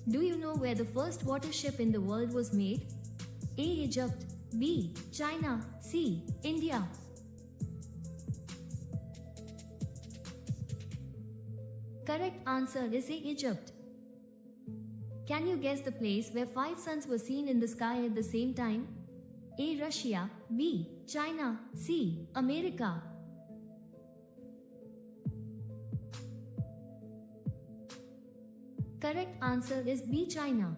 Do you know where the first water ship in the world was made? A. Egypt. B. China. C. India. Correct answer is A. Egypt. Can you guess the place where 5 suns were seen in the sky at the same time? A. Russia. B. China. C. America. Correct answer is B. China.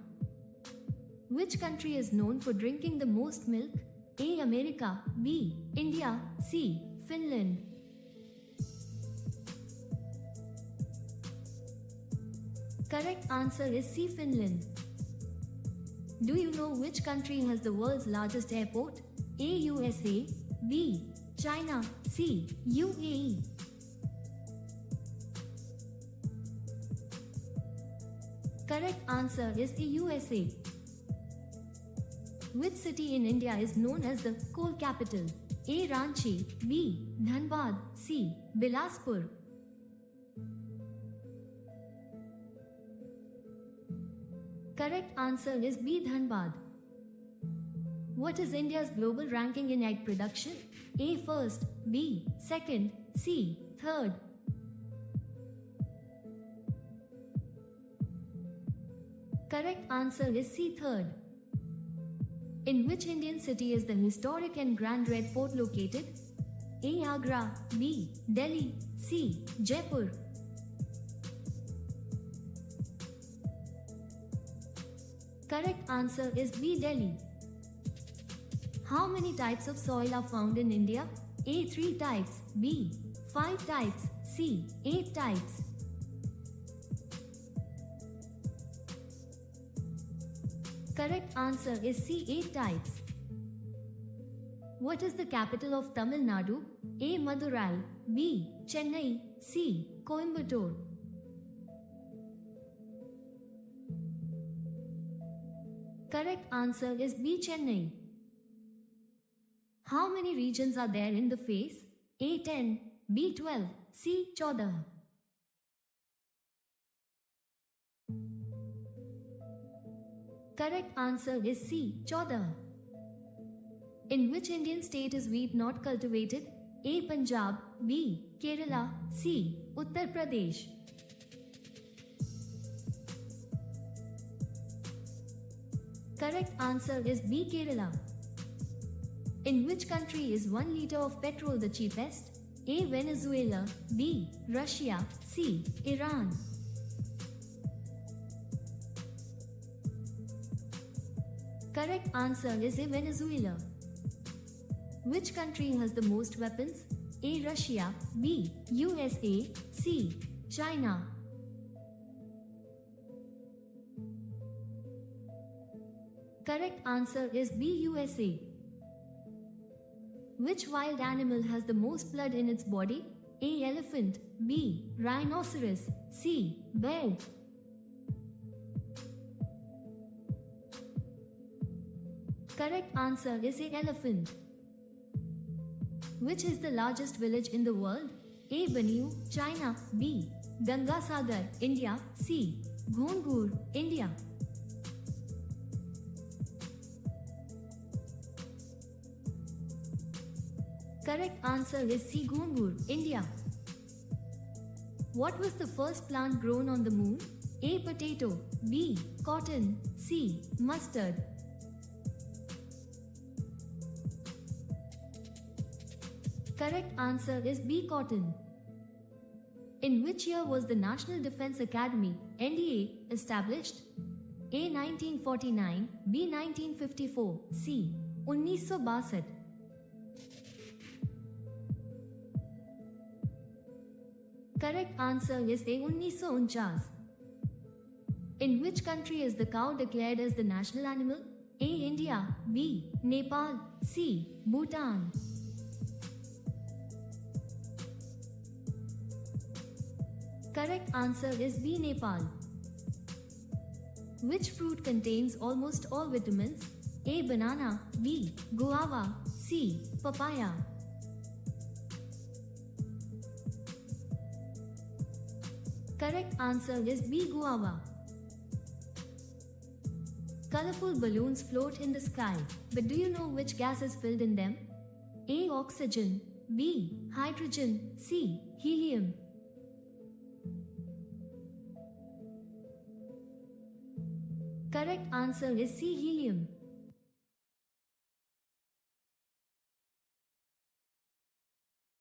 Which country is known for drinking the most milk? A. America. B. India. C. Finland. Correct answer is C. Finland. Do you know which country has the world's largest airport? A. USA. B. China. C. UAE. Correct answer is A. USA. Which city in India is known as the coal capital? A. Ranchi. B. Dhanbad. C. Bilaspur. Correct answer is B. Dhanbad. What is India's global ranking in egg production? A. First. B. Second. C. Third. Correct answer is C. Third. In which Indian city is the historic and Grand Red Fort located? A. Agra. B. Delhi. C. Jaipur. Correct answer is B. Delhi. How many types of soil are found in India? A. 3 types. B. 5 types. C. 8 types. Correct answer is C. 8 types. What is the capital of Tamil Nadu? A. Madurai. B. Chennai. C. Coimbatore. Correct answer is B. Chennai. How many regions are there in the face? A. 10. B. 12. C. 14. Correct answer is C. 14. In which Indian state is wheat not cultivated? A. Punjab. B. Kerala. C. Uttar Pradesh. Correct answer is B. Kerala. In which country is 1 liter of petrol the cheapest? A. Venezuela. B. Russia. C. Iran. Correct answer is A. Venezuela. Which country has the most weapons? A. Russia. B. USA. C. China. Correct answer is B. USA. Which wild animal has the most blood in its body? A. Elephant. B. Rhinoceros. C. Bear. Correct answer is A. Elephant. Which is the largest village in the world? A. Banyu, China. B. Gangasagar, India. C. Ghongur, India. Correct answer is C. Ghongur, India. What was the first plant grown on the moon? A. Potato. B. Cotton. C. Mustard. Correct answer is B. Cotton. In which year was the National Defense Academy, NDA, established? A. 1949. B. 1954. C. 1962. Correct answer is A. 1949. In which country is the cow declared as the national animal? A. India. B. Nepal. C. Bhutan. Correct answer is B. Nepal. Which fruit contains almost all vitamins? A. Banana. B. Guava. C. Papaya. Correct answer is B. Guava. Colorful balloons float in the sky, but do you know which gas is filled in them? A. Oxygen. B. Hydrogen. C. Helium. Correct answer is C. Helium.